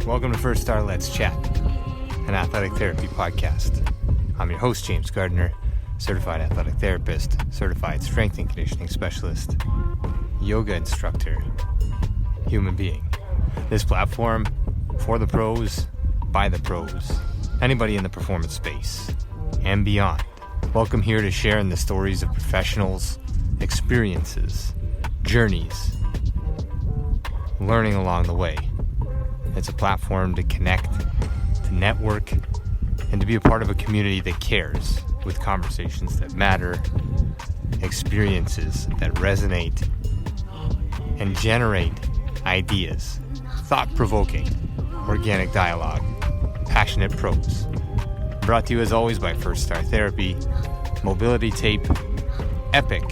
Welcome to First Star Let's Chat, an athletic therapy podcast. I'm your host, James Gardner, certified athletic therapist, certified strength and conditioning specialist, yoga instructor, human being. This platform, for the pros, by the pros, anybody in the performance space, and beyond. Welcome here to share in the stories of professionals, experiences, journeys, learning along the way. It's a platform to connect, to network, and to be a part of a community that cares, with conversations that matter, experiences that resonate, and generate ideas, thought-provoking, organic dialogue, passionate pros. Brought to you as always by First Star Therapy, Mobility Tape, Epic,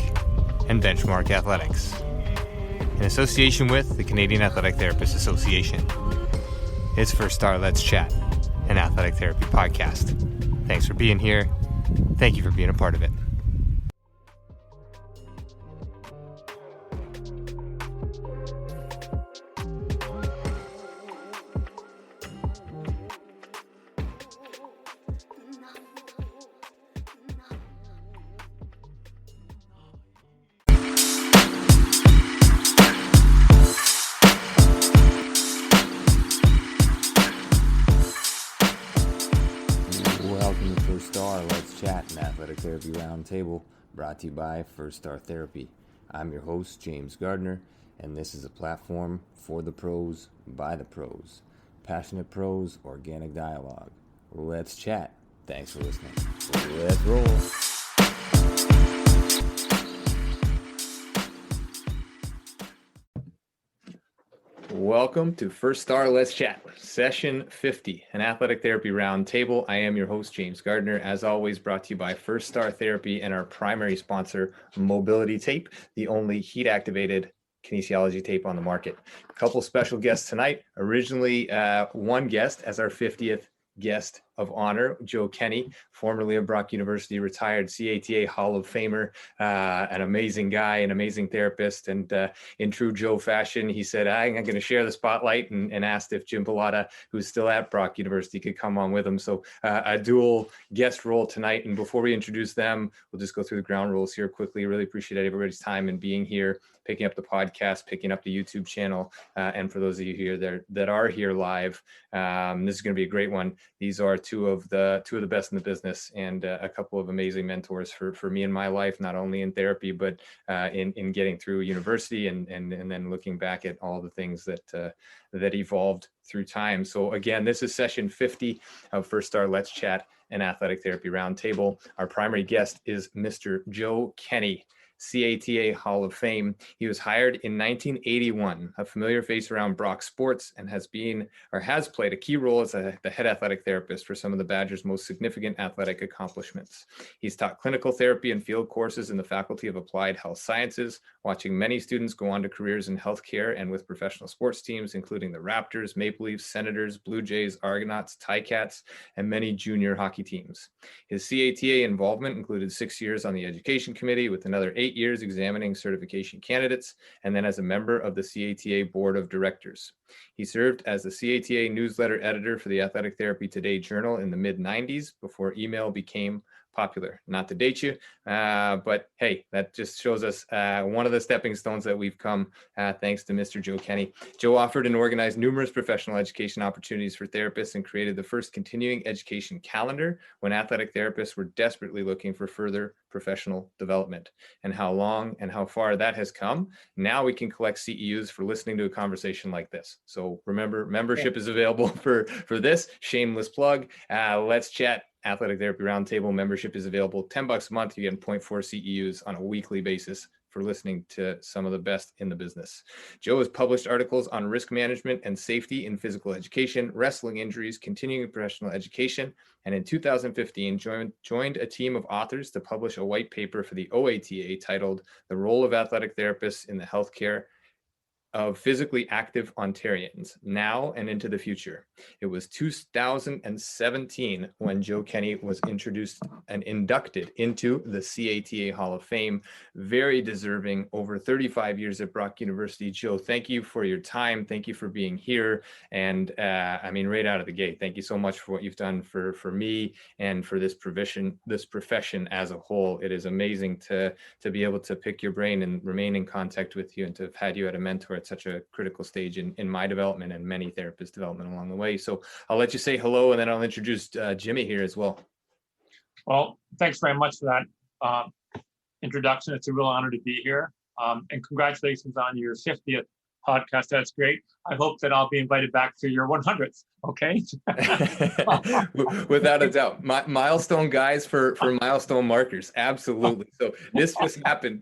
and Benchmark Athletics. In association with the Canadian Athletic Therapists Association. It's First Star Let's Chat, an athletic therapy podcast. Thanks for being here. Thank you for being a part of it. Welcome to First Star Let's Chat, an athletic therapy roundtable brought to you by First Star Therapy. I'm your host, James Gardner, and this is a platform for the pros, by the pros. Passionate pros, organic dialogue. Let's chat. Thanks for listening. Let's roll. Welcome to First Star Let's Chat, Session 50, an athletic therapy roundtable. I am your host, James Gardner, as always brought to you by First Star Therapy and our primary sponsor, Mobility Tape, the only heat-activated kinesiology tape on the market. A couple special guests tonight. Originally, one guest as our 50th guest of honor, Joe Kenny, formerly of Brock University, retired CATA Hall of Famer, an amazing guy, an amazing therapist. And in true Joe fashion, he said, I'm going to share the spotlight and asked if Jim Pilata, who's still at Brock University, could come on with him. So a dual guest role tonight. And before we introduce them, we'll just go through the ground rules here quickly. Really appreciate everybody's time and being here, picking up the podcast, picking up the YouTube channel. And for those of you here that are here live, this is going to be a great one. These are two of the best in the business and a couple of amazing mentors for me in my life, not only in therapy, but in getting through university and then looking back at all the things that evolved through time. So again, this is session 50 of First Star Let's Chat, an athletic therapy roundtable. Our primary guest is Mr. Joe Kenny, CATA Hall of Fame. He was hired in 1981, a familiar face around Brock sports, and has played a key role as the head athletic therapist for some of the Badgers' most significant athletic accomplishments. He's taught clinical therapy and field courses in the Faculty of Applied Health Sciences, watching many students go on to careers in healthcare and with professional sports teams, including the Raptors, Maple Leafs, Senators, Blue Jays, Argonauts, Ticats, and many junior hockey teams. His CATA involvement included 6 years on the education committee, with another 8 years examining certification candidates, and then as a member of the CATA board of directors. He served as the CATA newsletter editor for the Athletic Therapy Today journal in the mid-90s before email became popular. Not to date you, but hey, that just shows us one of the stepping stones that we've come thanks to Mr. Joe Kenny. Joe offered and organized numerous professional education opportunities for therapists and created the first continuing education calendar when athletic therapists were desperately looking for further professional development. And how long and how far that has come. Now we can collect CEUs for listening to a conversation like this. So remember, membership is available for this. Shameless plug. Let's Chat Athletic Therapy Roundtable membership is available $10 a month. You get 0.4 CEUs on a weekly basis for listening to some of the best in the business. Joe has published articles on risk management and safety in physical education, wrestling injuries, continuing professional education, and in 2015 joined a team of authors to publish a white paper for the OATA titled The Role of Athletic Therapists in the Healthcare of physically active Ontarians now and into the future. It was 2017 when Joe Kenny was introduced and inducted into the CATA Hall of Fame. Very deserving, over 35 years at Brock University. Joe, thank you for your time. Thank you for being here. And I mean, right out of the gate, thank you so much for what you've done for me and for this profession as a whole. It is amazing to be able to pick your brain and remain in contact with you, and to have had you as a mentor at such a critical stage in my development and many therapists' development along the way. So I'll let you say hello, and then I'll introduce Jimmy here as well. Well, thanks very much for that introduction. It's a real honor to be here. And congratulations on your 50th podcast. That's great. I hope that I'll be invited back for your 100th. Okay. Without a doubt. Milestone guys for milestone markers. Absolutely. So this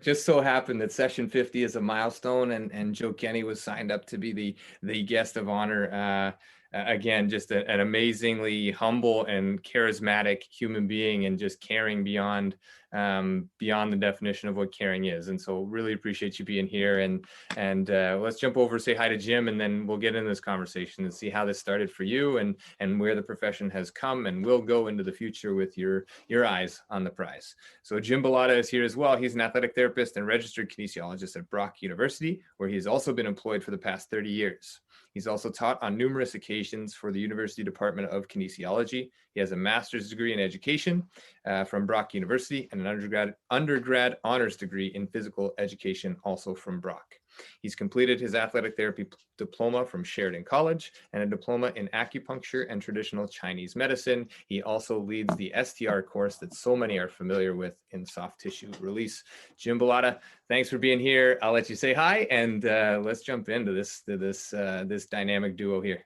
just so happened that session 50 is a milestone, and Joe Kenny was signed up to be the guest of honor. Again, just an amazingly humble and charismatic human being, and just caring beyond the definition of what caring is. And so really appreciate you being here, and let's jump over, say hi to Jim, and then we'll get into this conversation and see how this started for you, and where the profession has come and will go into the future with your eyes on the prize. So Jim Bellotta is here as well. He's an athletic therapist and registered kinesiologist at Brock University, where he's also been employed for the past 30 years. He's also taught on numerous occasions for the University Department of Kinesiology. He has a master's degree in education from Brock University, and an undergrad honors degree in physical education, also from Brock. He's completed his athletic therapy diploma from Sheridan College and a diploma in acupuncture and traditional Chinese medicine. He also leads the STR course that so many are familiar with in soft tissue release. Jim Bellotta, thanks for being here. I'll let you say hi, and let's jump into this dynamic duo here.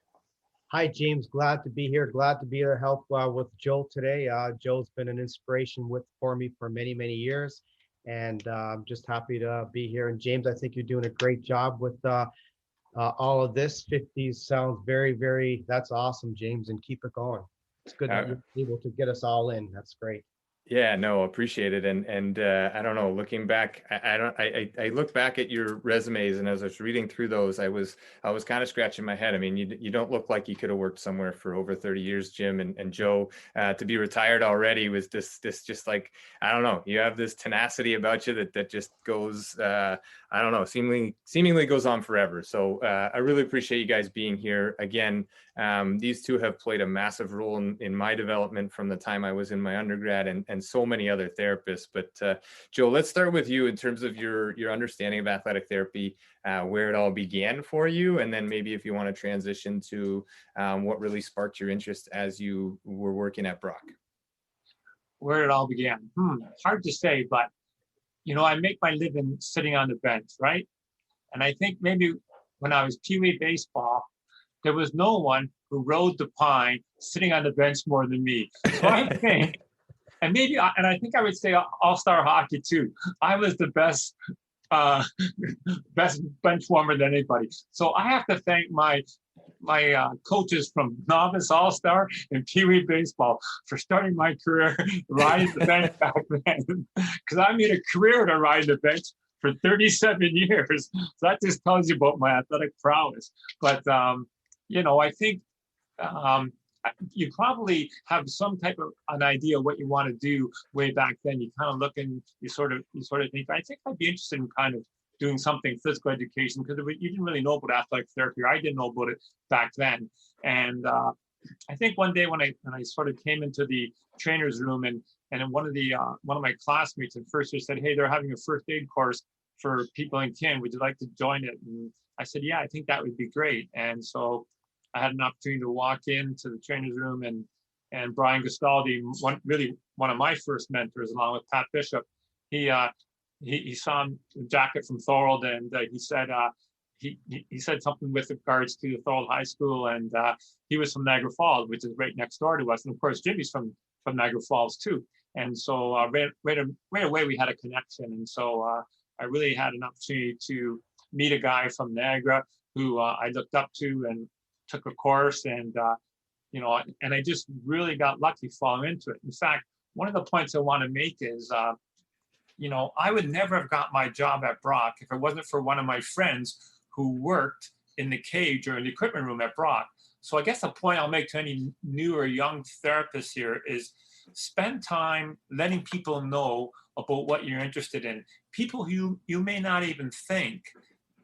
Hi, James. Glad to be here. Glad to be here to help with Joe today. Joe's been an inspiration for me for many, many years. And I'm just happy to be here. And James, I think you're doing a great job with all of this. 50s sounds very, very, that's awesome, James, and keep it going. It's good that you're able to get us all in. That's great. Yeah, no, appreciate it. And I don't know, looking back, I look back at your resumes, and as I was reading through those, I was kind of scratching my head. I mean, you don't look like you could have worked somewhere for over 30 years, Jim, and Joe, to be retired already was this just like, I don't know, you have this tenacity about you that just goes, I don't know, seemingly goes on forever. So I really appreciate you guys being here again. These two have played a massive role in my development from the time I was in my undergrad, and so many other therapists. But Joe, let's start with you in terms of your understanding of athletic therapy, where it all began for you, and then maybe if you want to transition to what really sparked your interest as you were working at Brock. Where it all began. Hard to say, but I make my living sitting on the bench, right? And I think maybe when I was Pee Wee baseball, there was no one who rode the pine sitting on the bench more than me. So I think, and I think I would say all-star hockey too. I was the best bench warmer than anybody. So I have to thank my coaches from novice, all-star, and Pee Wee baseball for starting my career riding the bench back then. Because I made a career to ride the bench for 37 years. So that just tells you about my athletic prowess. But I think you probably have some type of an idea what you want to do way back then. You kind of look and you sort of think, I think I'd be interested in kind of doing something physical education, because you didn't really know about athletic therapy, or I didn't know about it back then. And I think one day when I sort of came into the trainer's room, and one of my classmates in first year said, hey, they're having a first aid course for people in kin. Would you like to join it? And I said, yeah, I think that would be great. And so I had an opportunity to walk into the trainer's room, and Brian Gastaldi, one of my first mentors, along with Pat Bishop, he saw the jacket from Thorold, and he said he said something with regards to Thorold High School, and he was from Niagara Falls, which is right next door to us, and of course Jimmy's from Niagara Falls too. And so right away we had a connection, and so I really had an opportunity to meet a guy from Niagara who I looked up to and took a course, and and I just really got lucky falling into it. In fact, one of the points I want to make is, I would never have got my job at Brock if it wasn't for one of my friends who worked in the cage or in the equipment room at Brock. So I guess the point I'll make to any new or young therapists here is spend time letting people know about what you're interested in. People who you may not even think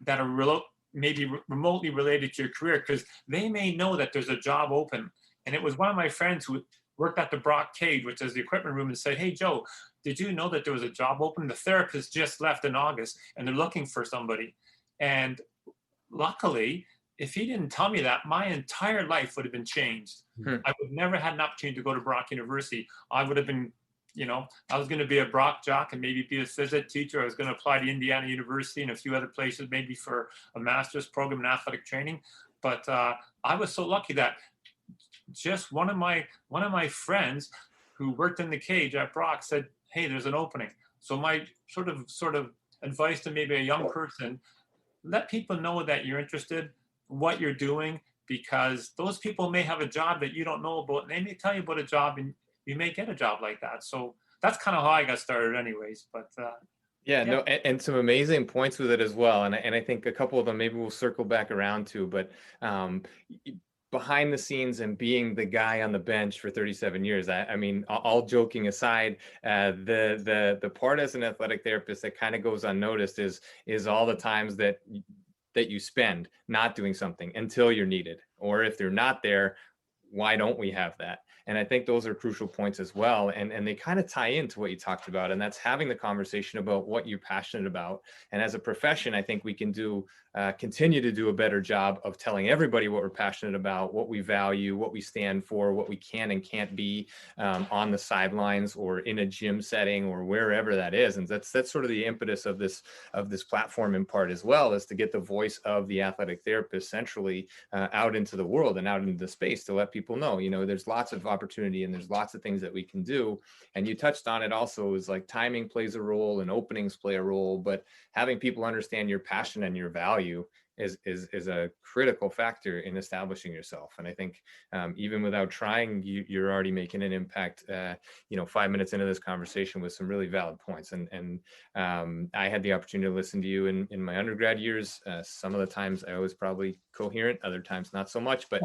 that are maybe remotely related to your career, because they may know that there's a job open. And it was one of my friends who worked at the Brock Cage, which is the equipment room, and said, "Hey, Joe, did you know that there was a job open? The therapist just left in August and they're looking for somebody." And luckily, if he didn't tell me that, my entire life would have been changed. I would never had an opportunity to go to Brock University. I would have been, I was going to be a Brock jock and maybe be a phys ed teacher. I was going to apply to Indiana University and a few other places, maybe for a master's program in athletic training. But I was so lucky that just one of my friends who worked in the cage at Brock said, "Hey, there's an opening." So my sort of advice to maybe a young person: let people know that you're interested, what you're doing, because those people may have a job that you don't know about, and they may tell you about a job, and you may get a job like that. So that's kind of how I got started, anyways. But no, and some amazing points with it as well. And I think a couple of them maybe we'll circle back around to, but behind the scenes and being the guy on the bench for 37 years. I mean, all joking aside, the part as an athletic therapist that kind of goes unnoticed is all the times that you spend not doing something until you're needed, or if they're not there, why don't we have that? And I think those are crucial points as well. And they kind of tie into what you talked about, and that's having the conversation about what you're passionate about. And as a profession, I think we can continue to do a better job of telling everybody what we're passionate about, what we value, what we stand for, what we can and can't be on the sidelines or in a gym setting or wherever that is. And that's sort of the impetus of this platform in part as well, is to get the voice of the athletic therapist centrally out into the world and out into the space to let people know, there's lots of opportunity and there's lots of things that we can do. And you touched on it also, is like timing plays a role and openings play a role, but having people understand your passion and your value is a critical factor in establishing yourself. And I think even without trying, you're already making an impact, 5 minutes into this conversation with some really valid points. And I had the opportunity to listen to you in my undergrad years. Some of the times I was probably coherent, other times not so much, but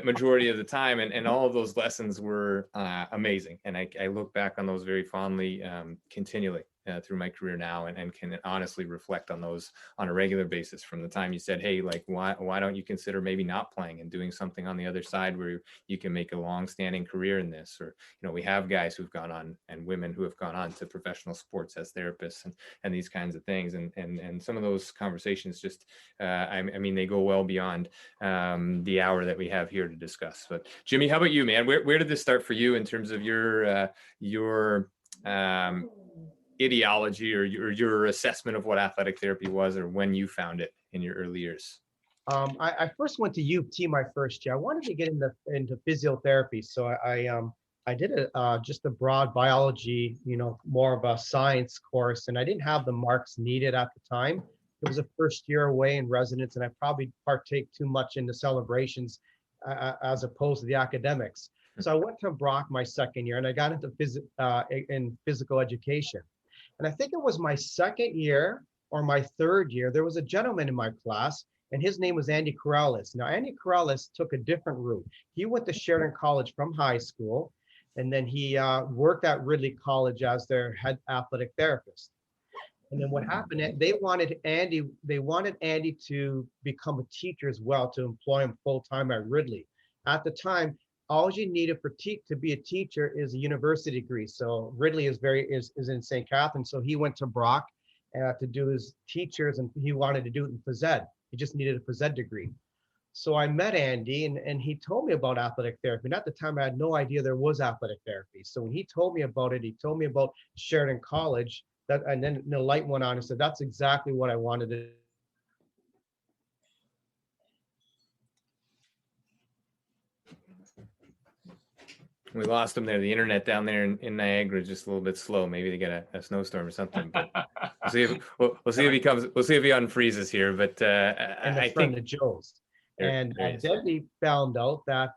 majority of the time. And all of those lessons were amazing. And I look back on those very fondly continually. Through my career now, and can honestly reflect on those on a regular basis, from the time you said, "Hey, like, why don't you consider maybe not playing and doing something on the other side where you can make a long-standing career in this?" Or, we have guys who've gone on, and women who have gone on to professional sports as therapists and these kinds of things. And some of those conversations just, I mean, they go well beyond the hour that we have here to discuss. But Jimmy, how about you, man? Where did this start for you in terms of your ideology or your assessment of what athletic therapy was, or when you found it in your early years? I first went to U of T my first year. I wanted to get into physiotherapy, so I did just a broad biology, more of a science course, and I didn't have the marks needed at the time. It was a first year away in residence, and I probably partake too much in the celebrations as opposed to the academics. So I went to Brock my second year, and I got into physical education. And I think it was my second year or my third year, there was a gentleman in my class, and his name was Andy Corrales. Now, Andy Corrales took a different route. He went to Sheridan College from high school, and then he worked at Ridley College as their head athletic therapist. And then what happened, they wanted Andy to become a teacher as well, to employ him full-time at Ridley. At the time, all you needed to be a teacher is a university degree. So Ridley is in St. Catharines. So he went to Brock to do his teachers, and he wanted to do it in phys ed. He just needed a phys ed degree. So I met Andy, and he told me about athletic therapy. And at the time, I had no idea there was athletic therapy. So when he told me about it, he told me about Sheridan College. And then the light went on and said, that's exactly what I wanted to do. We lost them there. The internet down there in Niagara is just a little bit slow. Maybe they get a snowstorm or something. But we'll see if he unfreezes here. But I think the Joes. And I definitely found out that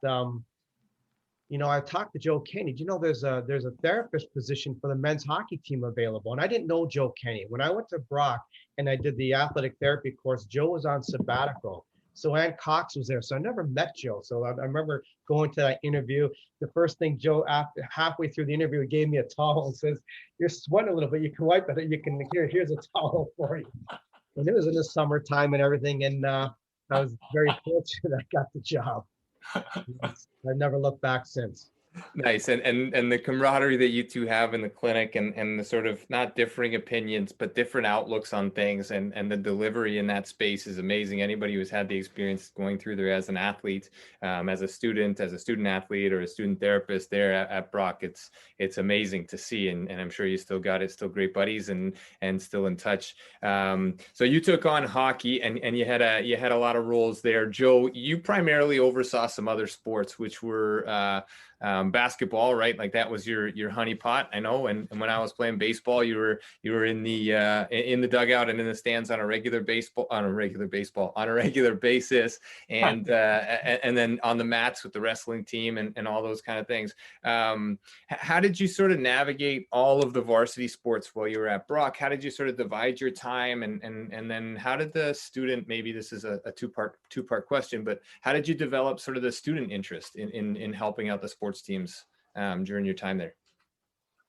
I talked to Joe Kenny. Do you know there's a therapist position for the men's hockey team available? And I didn't know Joe Kenny. When I went to Brock and I did the athletic therapy course, Joe was on sabbatical. So Ann Cox was there. So I never met Joe. So I remember going to that interview. The first thing Joe, after halfway through the interview, he gave me a towel and says, "You're sweating a little bit. You can wipe it. You can here's a towel for you." And it was in the summertime and everything. And I was very fortunate I got the job. I've never looked back since. Nice. And the camaraderie that you two have in the clinic, and the sort of not differing opinions, but different outlooks on things, and the delivery in that space is amazing. Anybody who's had the experience going through there as an athlete, as a student athlete, or a student therapist there at Brock, it's amazing to see. And I'm sure you still got it, still great buddies and still in touch. So you took on hockey, and you had a lot of roles there. Joe, you primarily oversaw some other sports, which were basketball, right? Like that was your honeypot, I know. And when I was playing baseball, you were in the dugout and in the stands on a regular basis, and then on the mats with the wrestling team and all those kind of things. How did you sort of navigate all of the varsity sports while you were at Brock? How did you sort of divide your time, and then how did the student, maybe this is a two-part question, but how did you develop sort of the student interest in helping out the sports teams during your time there?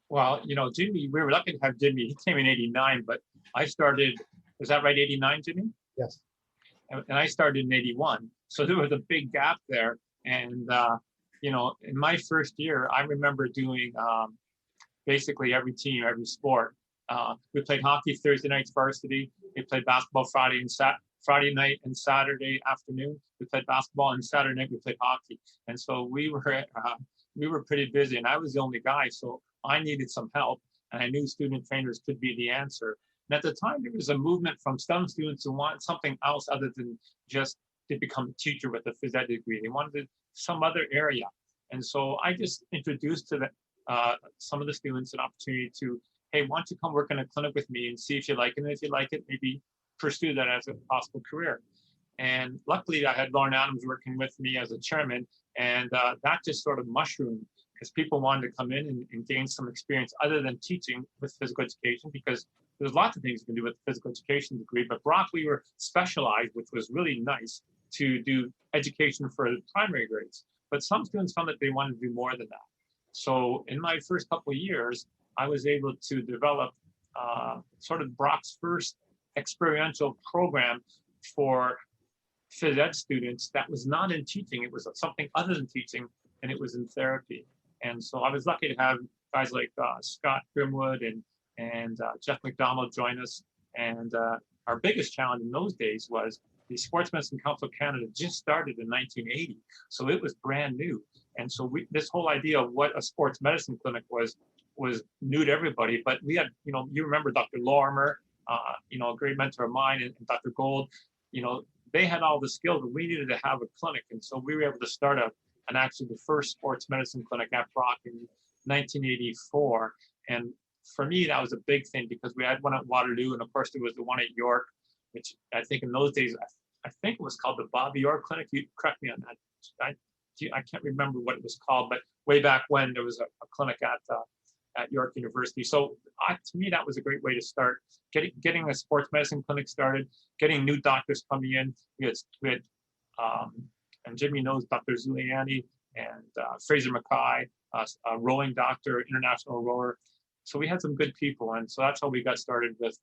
Well, Jimmy, we were lucky to have Jimmy. He came in '89, but I started, is that right, '89, Jimmy? Yes. And I started in '81. So there was a big gap there. And, in my first year, I remember doing basically every team, every sport. We played hockey Thursday nights varsity. We played basketball Friday night and Saturday afternoon. We played basketball, and Saturday night we played hockey. And so we were pretty busy, and I was the only guy, so I needed some help, and I knew student trainers could be the answer. And at the time, there was a movement from some students who wanted something else other than just to become a teacher with a phys ed degree. They wanted some other area. And so I just introduced to some of the students an opportunity to, hey, why don't you come work in a clinic with me and see if you like it, and if you like it, maybe pursue that as a possible career. And luckily, I had Lauren Adams working with me as a chairman, and that just sort of mushroomed because people wanted to come in and gain some experience other than teaching with physical education, because there's lots of things you can do with a physical education degree. But Brock, we were specialized, which was really nice, to do education for the primary grades. But some students found that they wanted to do more than that. So in my first couple of years, I was able to develop sort of Brock's first experiential program for phys ed students that was not in teaching. It was something other than teaching, and it was in therapy. And so I was lucky to have guys like Scott Grimwood and Jeff McDonald join us. And our biggest challenge in those days was the Sports Medicine Council of Canada just started in 1980. So it was brand new. And so this whole idea of what a sports medicine clinic was new to everybody. But we had, you remember Dr. Lorimer, a great mentor of mine, and Dr. Gold, they had all the skills, but we needed to have a clinic. And so we were able to start actually the first sports medicine clinic at Brock in 1984. And for me, that was a big thing because we had one at Waterloo, and of course there was the one at York, which I think in those days, I think it was called the Bobby York Clinic. You correct me on that. I can't remember what it was called, but way back when there was a clinic at York University. So to me, that was a great way to start getting a sports medicine clinic started, getting new doctors coming in. We had and Jimmy knows Dr. Zuliani and Fraser Mackay, a rowing doctor, international rower. So we had some good people. And so that's how we got started with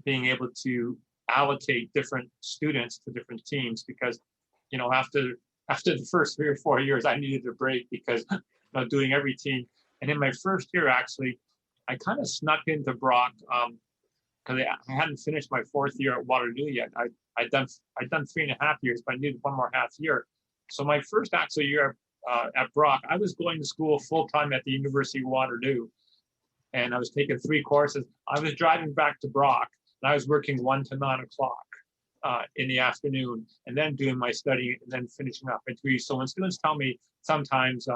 being able to allocate different students to different teams, because, after the first 3 or 4 years, I needed a break because doing every team. And in my first year, actually, I kind of snuck into Brock because I hadn't finished my 4th year at Waterloo yet. I'd done 3.5 years, but I needed one more half year. So my first actual year at Brock, I was going to school full time at the University of Waterloo, and I was taking 3 courses. I was driving back to Brock, and I was working 1 to 9 o'clock in the afternoon, and then doing my study, and then finishing up my degree. So when students tell me sometimes,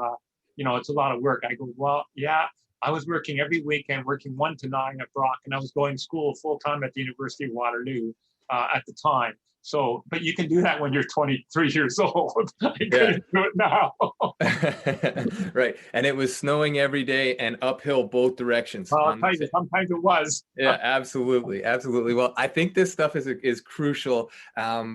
it's a lot of work, I go, well, yeah, I was working every weekend, working 1 to 9 at Brock, and I was going to school full time at the University of Waterloo at the time. So, but you can do that when you're 23 years old. I couldn't do it now. Right. And it was snowing every day and uphill both directions. Well, I'll tell you, sometimes it was. Yeah, absolutely. Absolutely. Well, I think this stuff is crucial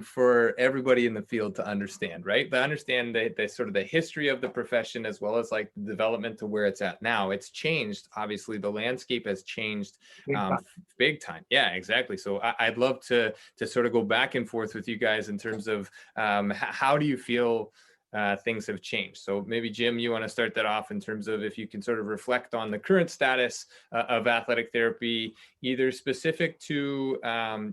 for everybody in the field to understand, right? But understand the sort of the history of the profession as well as like the development to where it's at now. It's changed. Obviously, the landscape has changed big time. Yeah, exactly. So I'd love to sort of go back and forth with you guys in terms of how do you feel things have changed. So maybe Jim, you want to start that off in terms of if you can sort of reflect on the current status of athletic therapy, either specific to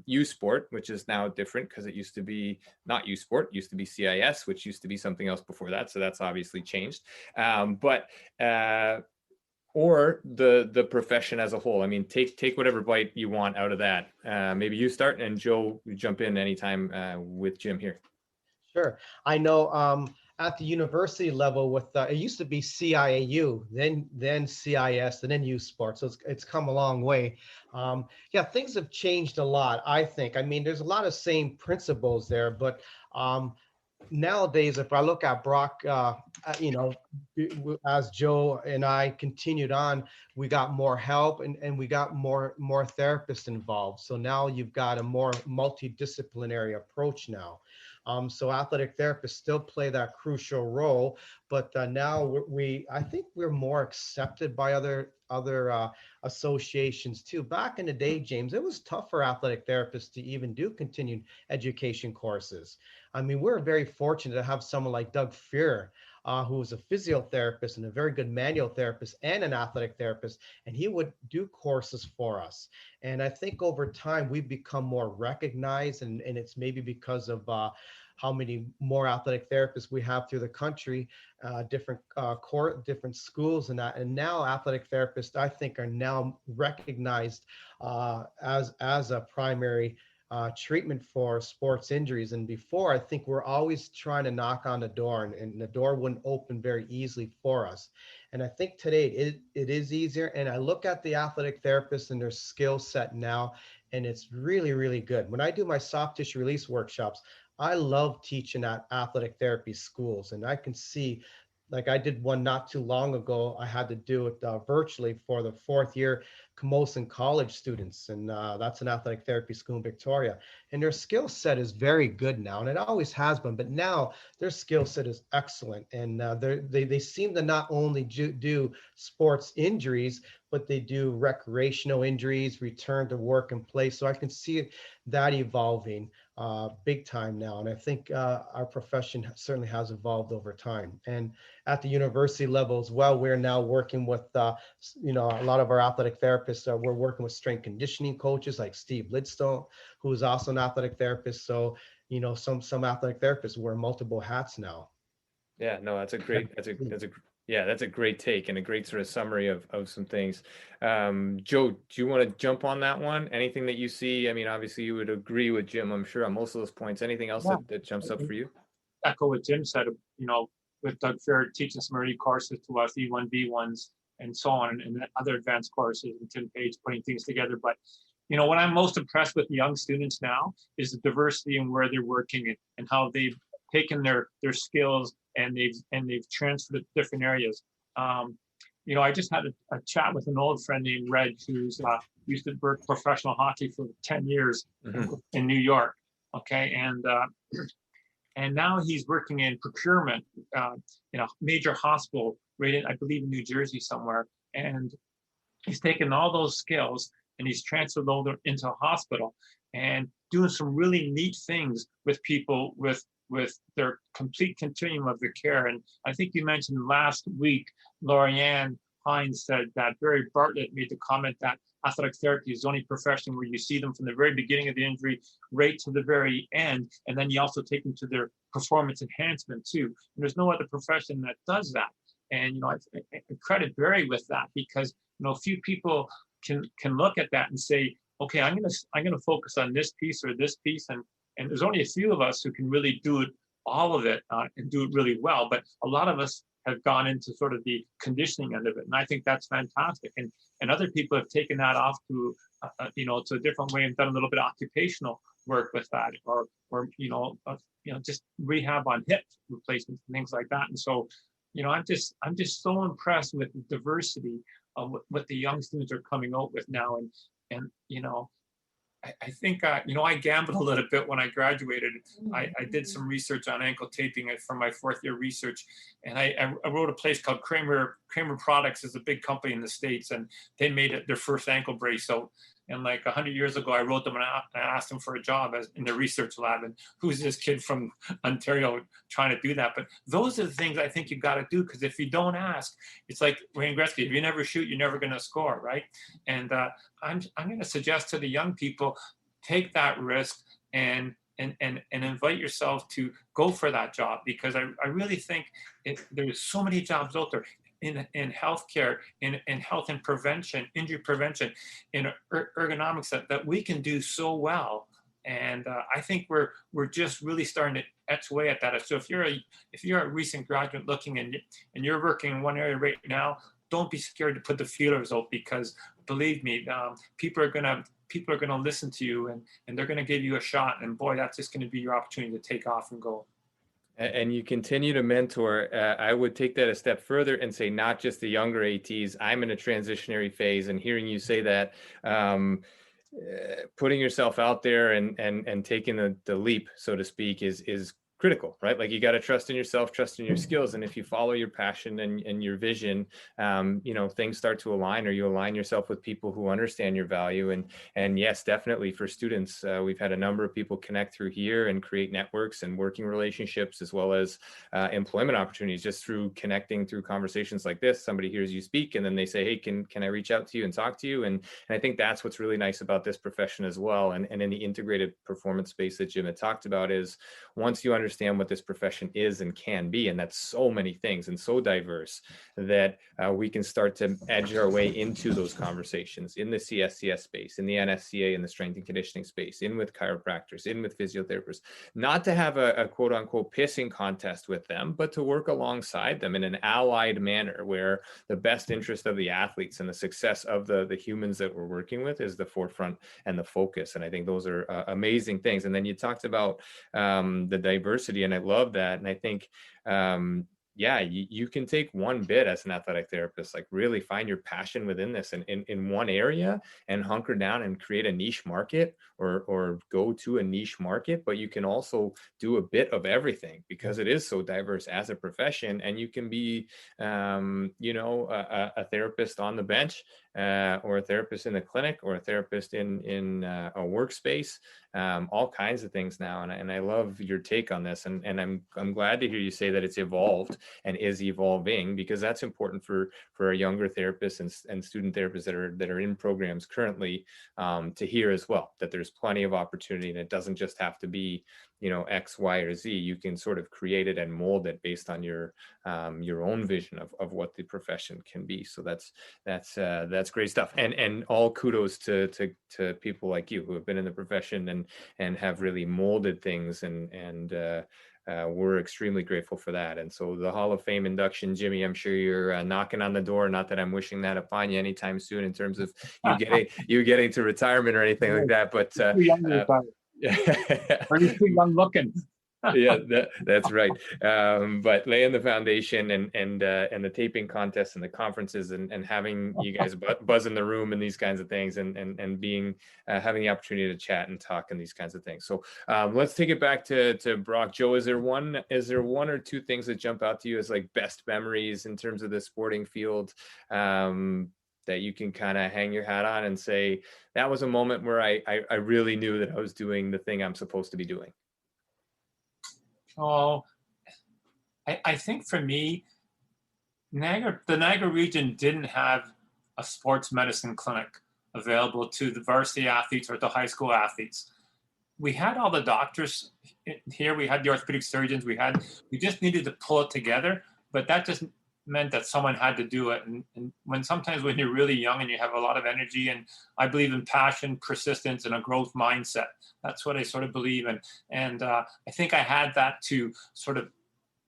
U Sport, which is now different because it used to be not U Sport, it used to be CIS, which used to be something else before that. So that's obviously changed. Or the profession as a whole. I mean, take whatever bite you want out of that. Maybe you start, and Joe, jump in anytime with Jim here. Sure. I know at the university level with it used to be CIAU, then CIS, and then U Sport. So it's come a long way. Yeah, things have changed a lot, I think. I mean, there's a lot of same principles there, but nowadays, if I look at Brock, as Joe and I continued on, we got more help and we got more therapists involved. So now you've got a more multidisciplinary approach now. So athletic therapists still play that crucial role, but now I think we're more accepted by other associations too. Back in the day, James, it was tough for athletic therapists to even do continued education courses. I mean, we're very fortunate to have someone like Doug Fear, who was a physiotherapist and a very good manual therapist and an athletic therapist, and he would do courses for us. And I think over time we've become more recognized, and it's maybe because of how many more athletic therapists we have through the country, different schools and that. And now athletic therapists, I think, are now recognized as a primary treatment for sports injuries. And before, I think we're always trying to knock on the door, and the door wouldn't open very easily for us. And I think today it is easier. And I look at the athletic therapists and their skill set now, and it's really, really good. When I do my soft tissue release workshops, I love teaching at athletic therapy schools, and I can see, like I did one not too long ago, I had to do it virtually for the 4th year Camosun College students, and that's an athletic therapy school in Victoria. And their skill set is very good now, and it always has been, but now their skill set is excellent. And they seem to not only do sports injuries, but they do recreational injuries, return to work and play. So I can see that evolving big time now. And I think our profession certainly has evolved over time. And at the university level as well, we're now working with, a lot of our athletic therapists. We're working with strength conditioning coaches like Steve Lidstone, who is also an athletic therapist. So, some athletic therapists wear multiple hats now. Yeah, no, that's a great take and a great sort of summary of some things. Joe, do you want to jump on that one? Anything that you see? I mean, obviously you would agree with Jim, I'm sure, on most of those points. Anything else that jumps up for you? Echo what Jim said, with Doug Fair teaching some early courses to us, E1, B1s, and so on, and other advanced courses, and Tim Page putting things together. But, what I'm most impressed with the young students now is the diversity in where they're working and how they've taken their skills and they've transferred it to different areas. I just had a chat with an old friend named Reg, who's used to work professional hockey for 10 years in New York. Okay, and now he's working in procurement in a major hospital, right in, I believe, in New Jersey somewhere. And he's taken all those skills and he's transferred over into a hospital and doing some really neat things with people with their complete continuum of their care. And I think you mentioned last week, Lorianne Hines said that Barry Bartlett made the comment that athletic therapy is the only profession where you see them from the very beginning of the injury right to the very end. And then you also take them to their performance enhancement too. And there's no other profession that does that. And, I credit Barry with that, because, few people can look at that and say, okay, I'm going to focus on this piece or this piece. And there's only a few of us who can really do it, all of it, and do it really well. But a lot of us have gone into sort of the conditioning end of it. And I think that's fantastic. And other people have taken that off to, to a different way and done a little bit of occupational work with that, or just rehab on hip replacements and things like that. And so, I'm just so impressed with the diversity of what the young students are coming out with now. And I think, I gambled a little bit when I graduated. I did some research on ankle taping from my fourth year research. And I wrote a place called Kramer Products is a big company in the States, and they made it their first ankle brace. So, and like 100 years ago, I wrote them and I asked them for a job in the research lab. And who's this kid from Ontario trying to do that? But those are the things I think you got to do, because if you don't ask, it's like Wayne Gretzky: if you never shoot, you're never going to score, right? And I'm going to suggest to the young people, take that risk and invite yourself to go for that job, because I really think there's so many jobs out there in healthcare, in health and prevention, injury prevention, in ergonomics that we can do so well. And I think we're just really starting to etch away at that. So if you're a recent graduate looking and you're working in one area right now, don't be scared to put the feelers out, because believe me, people are gonna listen to you, and they're gonna give you a shot. And boy, that's just gonna be your opportunity to take off and go. And you continue to mentor. I would take that a step further and say, not just the younger ATs. I'm in a transitionary phase, and hearing you say that, putting yourself out there and taking the leap, so to speak, is critical, right? Like, you got to trust in yourself, trust in your skills. And if you follow your passion and your vision, things start to align, or you align yourself with people who understand your value. And yes, definitely for students, we've had a number of people connect through here and create networks and working relationships, as well as employment opportunities, just through connecting through conversations like this. Somebody hears you speak, and then they say, hey, can I reach out to you and talk to you? And I think that's what's really nice about this profession as well. And in the integrated performance space that Jim had talked about, is once you understand what this profession is and can be, and that's so many things and so diverse, that we can start to edge our way into those conversations in the CSCS space, in the NSCA, in the strength and conditioning space, in with chiropractors, in with physiotherapists, not to have a quote unquote pissing contest with them, but to work alongside them in an allied manner, where the best interest of the athletes and the success of the humans that we're working with is the forefront and the focus. And I think those are amazing things. And then you talked about the diversity, and I love that. And I think, you can take one bit as an athletic therapist, like really find your passion within this and in one area, and hunker down and create a niche market, or go to a niche market. But you can also do a bit of everything, because it is so diverse as a profession. And you can be, a therapist on the bench, or a therapist in the clinic, or a therapist in a workspace, all kinds of things now. And I love your take on this. And I'm glad to hear you say that it's evolved and is evolving, because that's important for our younger therapists and student therapists that are in programs currently, to hear as well, that there's plenty of opportunity, and it doesn't just have to be X, Y, or Z. You can sort of create it and mold it based on your own vision of what the profession can be. So that's great stuff. And all kudos to people like you who have been in the profession and have really molded things, and we're extremely grateful for that. And so the Hall of Fame induction, Jimmy, I'm sure you're knocking on the door. Not that I'm wishing that upon you anytime soon, in terms of you getting to retirement or anything like that. But Too young to retire. Or you're too young looking. Yeah, that's right. But laying the foundation and the taping contests and the conferences and having you guys buzz in the room and these kinds of things, and being having the opportunity to chat and talk and these kinds of things. So let's take it back to Brock. Joe, is there one or two things that jump out to you as like best memories in terms of the sporting field, that you can kind of hang your hat on and say, that was a moment where I really knew that I was doing the thing I'm supposed to be doing? Oh, I think for me, the Niagara region didn't have a sports medicine clinic available to the varsity athletes or the high school athletes. We had all the doctors here. We had the orthopedic surgeons. We just needed to pull it together, but that just meant that someone had to do it. And sometimes when you're really young and you have a lot of energy, and I believe in passion, persistence, and a growth mindset. That's what I sort of believe in. And I think I had that to sort of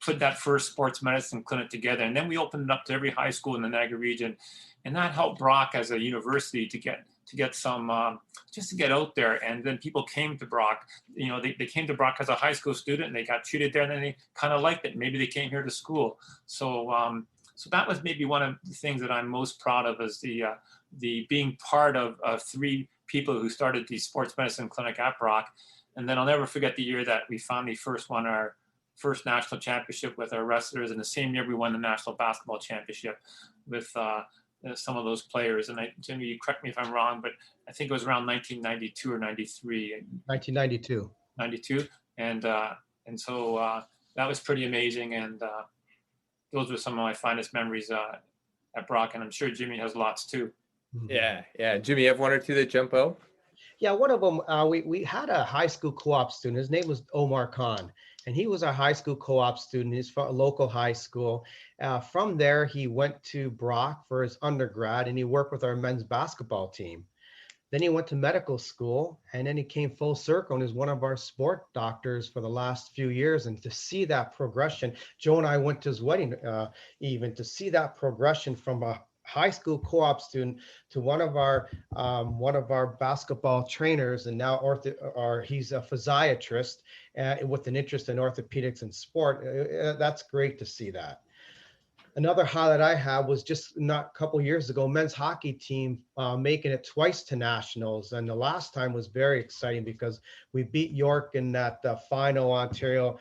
put that first sports medicine clinic together. And then we opened it up to every high school in the Niagara region. And that helped Brock as a university to get some, just to get out there. And then people came to Brock, they came to Brock as a high school student and they got treated there and then they kind of liked it. Maybe they came here to school. So, so that was maybe one of the things that I'm most proud of, is the being part of 3 people who started the sports medicine clinic at Brock. And then I'll never forget the year that we finally first won our first national championship with our wrestlers. And the same year we won the national basketball championship with some of those players. And Jimmy, you correct me if I'm wrong, but I think it was around 1992 or 93. 1992. 92. And so that was pretty amazing. And those were some of my finest memories at Brock. And I'm sure Jimmy has lots too. Yeah. Jimmy, you have 1 or 2 that jump out? Yeah, one of them, we had a high school co-op student. His name was Omar Khan, and he was a high school co-op student. He's from a local high school. From there, he went to Brock for his undergrad, and he worked with our men's basketball team. Then he went to medical school, and then he came full circle and is one of our sport doctors for the last few years. And to see that progression, Joe and I went to his wedding, even to see that progression from a high school co-op student to one of our basketball trainers, and now he's a physiatrist with an interest in orthopedics and sport. That's great to see that. Another highlight I have was just not a couple years ago, men's hockey team making it twice to nationals. And the last time was very exciting because we beat York in that final Ontario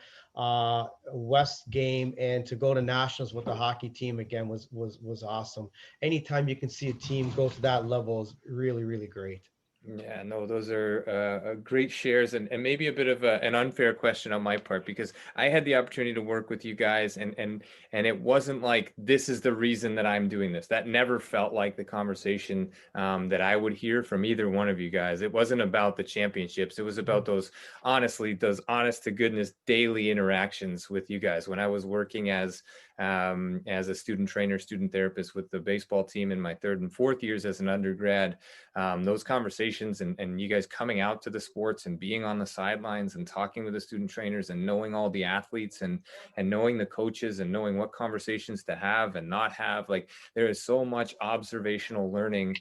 West game, and to go to nationals with the hockey team again was awesome. Anytime you can see a team go to that level is really, really great. Yeah, no, those are great shares, and maybe a bit of an unfair question on my part, because I had the opportunity to work with you guys, and it wasn't like this is the reason that I'm doing this. That never felt like the conversation that I would hear from either one of you guys. It wasn't about the championships. It was about those honest to goodness daily interactions with you guys. When I was working as a student trainer, student therapist with the baseball team in my 3rd and 4th years as an undergrad, those conversations and you guys coming out to the sports and being on the sidelines and talking with the student trainers and knowing all the athletes and knowing the coaches and knowing what conversations to have and not have, like there is so much observational learning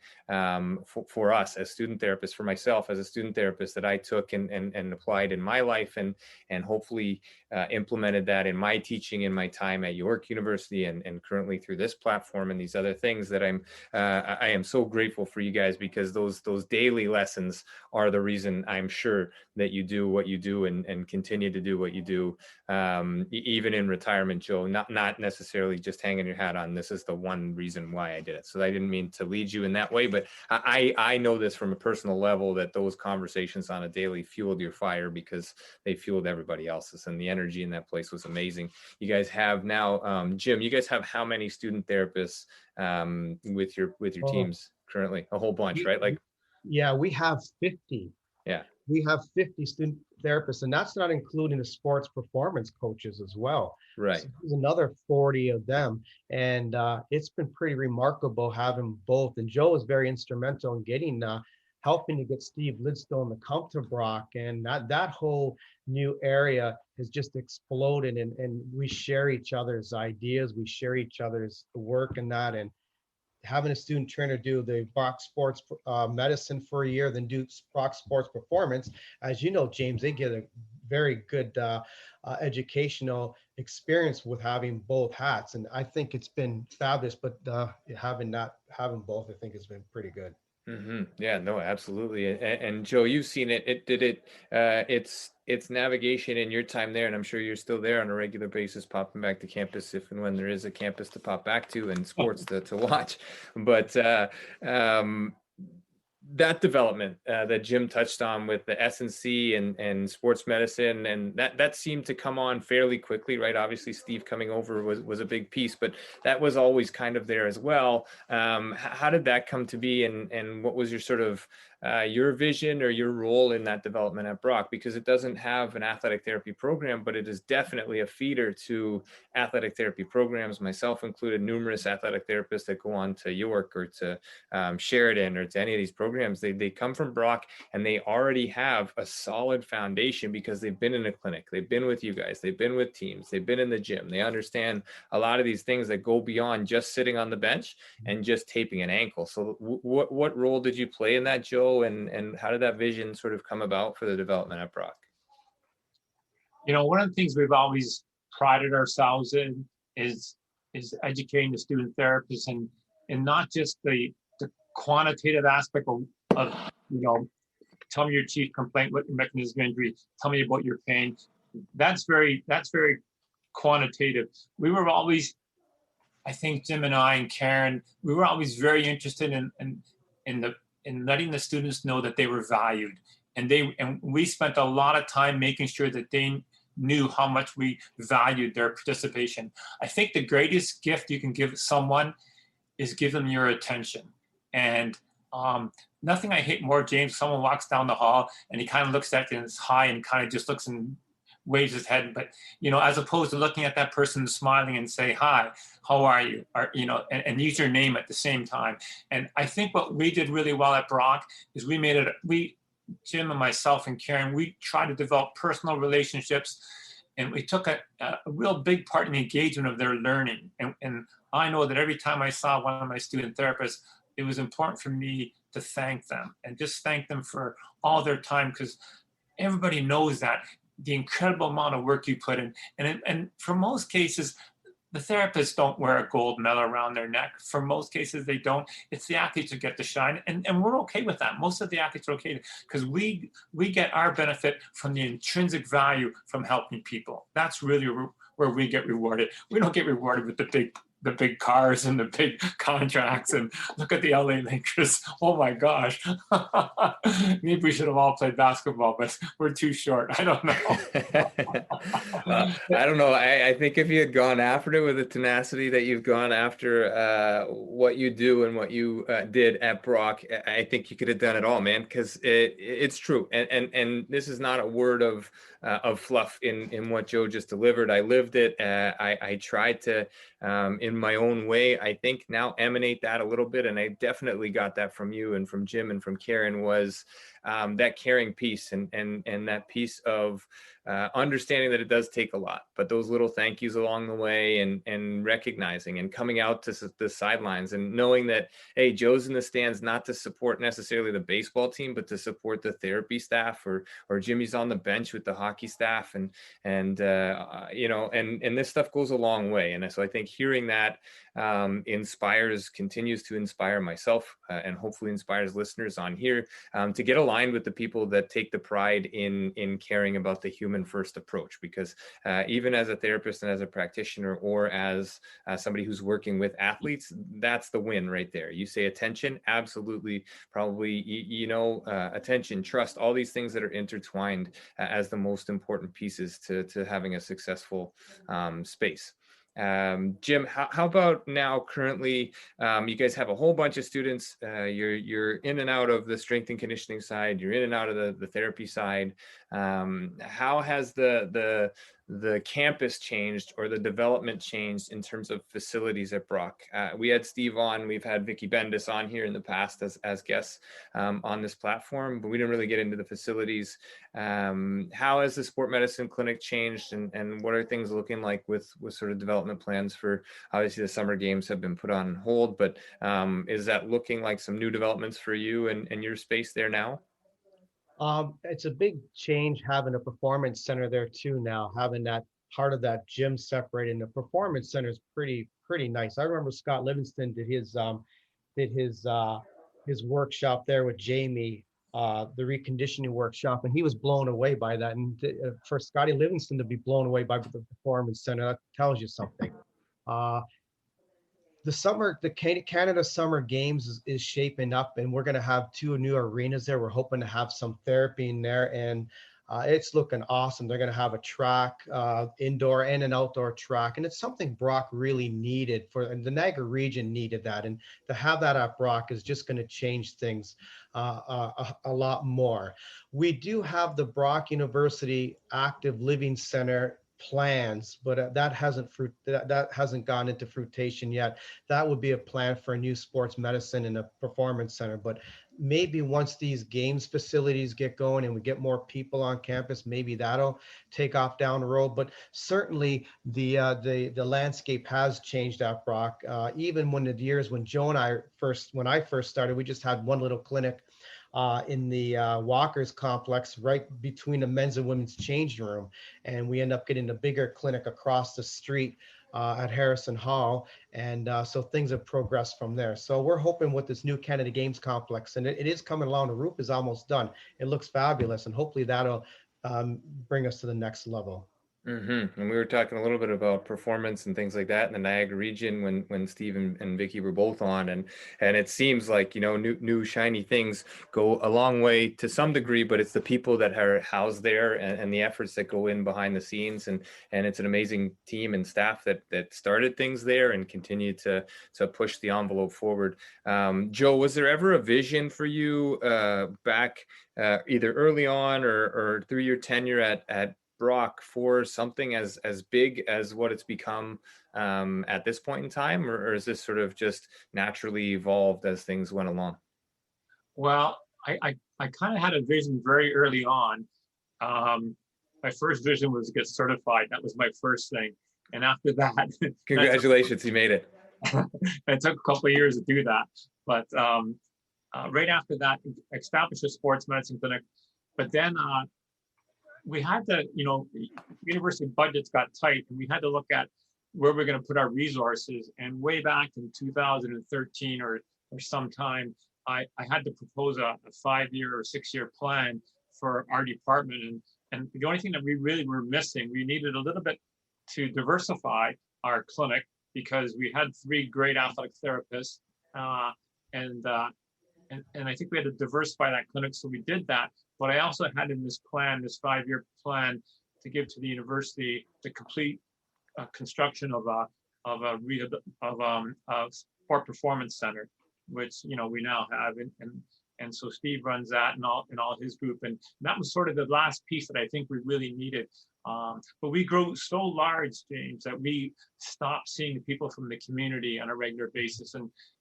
for us as student therapists, for myself as a student therapist, that I took and applied in my life and hopefully implemented that in my teaching in my time at York University and currently through this platform and these other things that I am so grateful for you guys, because those daily lessons are the reason I'm sure that you do what you do and continue to do what you do, even in retirement, Joe, not necessarily just hanging your hat on, this is the one reason why I did it. So I didn't mean to lead you in that way, but I know this from a personal level, that those conversations on a daily fueled your fire because they fueled everybody else's, and the energy in that place was amazing. You guys have now, Jim, you guys have how many student therapists with your teams currently? A whole bunch, right? Like, yeah, we have 50. Yeah. We have 50 student therapists, and that's not including the sports performance coaches as well. Right. So there's another 40 of them. And it's been pretty remarkable having both. And Joe is very instrumental in getting, helping to get Steve Lidstone to come to Brock. And that whole new area has just exploded. And we share each other's ideas. We share each other's work and that. And having a student trainer do the Brock Sports Medicine for a year, then do Brock Sports Performance, as you know, James, they get a very good educational experience with having both hats, and I think it's been fabulous. But having both, I think, has been pretty good. Mm-hmm. Yeah, no, absolutely. And Joe, you've seen it. It's navigation in your time there, and I'm sure you're still there on a regular basis, popping back to campus if and when there is a campus to pop back to and sports to watch. But that development that Jim touched on with the S&C and sports medicine, and that seemed to come on fairly quickly, right? Obviously, Steve coming over was a big piece, but that was always kind of there as well. How did that come to be, and what was your sort of your vision or your role in that development at Brock, because it doesn't have an athletic therapy program, but it is definitely a feeder to athletic therapy programs, myself included, numerous athletic therapists that go on to York or to Sheridan or to any of these programs. They come from Brock, and they already have a solid foundation because they've been in a clinic, they've been with you guys, they've been with teams, they've been in the gym, they understand a lot of these things that go beyond just sitting on the bench and just taping an ankle. So what role did you play in that, Joe, and how did that vision sort of come about for the development at Brock? One of the things we've always prided ourselves in is educating the student therapists, and not just the quantitative aspect of tell me your chief complaint, what your mechanism of injury, tell me about your pain. That's very quantitative. We were always, I think Jim and I and Karen, we were always very interested in letting the students know that they were valued, and we spent a lot of time making sure that they knew how much we valued their participation. I think the greatest gift you can give someone is give them your attention. And nothing I hate more, James, someone walks down the hall and he kind of looks at you and is high and kind of just looks and waves his head, but as opposed to looking at that person smiling and say, hi, how are you? And use your name at the same time. And I think what we did really well at Brock is Jim and myself and Karen, we tried to develop personal relationships, and we took a real big part in the engagement of their learning. And I know that every time I saw one of my student therapists, it was important for me to thank them and just thank them for all their time, because everybody knows that the incredible amount of work you put in. And for most cases, the therapists don't wear a gold medal around their neck. For most cases, they don't. It's the athletes who get to shine. And we're okay with that. Most of the athletes are okay because we get our benefit from the intrinsic value from helping people. That's really where we get rewarded. We don't get rewarded with the big cars and the big contracts, and look at the LA Lakers. Oh my gosh. Maybe we should have all played basketball, but we're too short. I don't know. I don't know. I think if you had gone after it with the tenacity that you've gone after what you do and what you did at Brock, I think you could have done it all, man, because it's true. And this is not a word of fluff in what Joe just delivered. I lived it. I tried to, in my own way, I think now emanate that a little bit. And I definitely got that from you and from Jim and from Karen, was that caring piece and that piece of understanding that it does take a lot, but those little thank yous along the way, and recognizing and coming out to the sidelines and knowing that, hey, Joe's in the stands not to support necessarily the baseball team, but to support the therapy staff, or Jimmy's on the bench with the hockey staff, and this stuff goes a long way. And so I think hearing that continues to inspire myself, and hopefully inspires listeners on here to get aligned with the people that take the pride in caring about the human first approach. Because even as a therapist and as a practitioner, or as somebody who's working with athletes, that's the win right there. You say attention, absolutely, probably, attention, trust, all these things that are intertwined as the most important pieces to having a successful space. Jim, how about now currently, you guys have a whole bunch of students, you're in and out of the strength and conditioning side, you're in and out of the therapy side. How has the campus changed, or the development changed in terms of facilities at Brock? We had Steve on, we've had Vicky Bendis on here in the past as guests on this platform, but we didn't really get into the facilities. How has the sport medicine clinic changed, and what are things looking like with sort of development plans for, obviously the summer games have been put on hold, but is that looking like some new developments for you and your space there now? It's a big change having a performance center there too now, having that part of that gym separated. And the performance center is pretty nice. I remember Scott Livingston did his workshop there with Jamie, the reconditioning workshop, and he was blown away by that. And for Scotty Livingston to be blown away by the performance center, that tells you something. The Canada Summer Games is shaping up, and we're going to have 2 new arenas there. We're hoping to have some therapy in there, and It's looking awesome. They're going to have a track, indoor and an outdoor track, and it's something Brock really needed, and the Niagara region needed that, and to have that at Brock is just going to change things a lot more. We do have the Brock University Active Living Center plans, but that hasn't gone into fruition yet. That would be a plan for a new sports medicine and a performance center. But maybe once these games facilities get going and we get more people on campus, maybe that'll take off down the road. But certainly the landscape has changed at Brock. Even when when I first started, we just had one little clinic in the Walker's complex right between the men's and women's changing room. And we end up getting a bigger clinic across the street at Harrison Hall. And so things have progressed from there. So we're hoping with this new Canada Games complex, and it is coming along, the roof is almost done. It looks fabulous. And hopefully that'll bring us to the next level. Mm-hmm. And we were talking a little bit about performance and things like that in the Niagara region when Steve and Vicky were both on, and it seems like, new shiny things go a long way to some degree, but it's the people that are housed there and the efforts that go in behind the scenes, and it's an amazing team and staff that started things there and continue to push the envelope forward. Joe, was there ever a vision for you back either early on or through your tenure at Brock for something as big as what it's become at this point in time, or is this sort of just naturally evolved as things went along? Well, I kind of had a vision very early on. My first vision was to get certified. That was my first thing. And after that, congratulations, you made it. It took a couple of years to do that. But right after that, established a sports medicine clinic. But then we had to, university budgets got tight, and we had to look at where we're going to put our resources. And way back in 2013 or sometime, I had to propose a 5-year or 6-year plan for our department. And the only thing that we really were missing, we needed a little bit to diversify our clinic, because we had 3 great athletic therapists, and I think we had to diversify that clinic, so we did that. But I also had in this plan, this 5-year plan, to give to the university the complete construction of a sport performance center, which we now have, and so Steve runs that and all his group, and that was sort of the last piece that I think we really needed. But we grew so large, James, that we stopped seeing people from the community on a regular basis,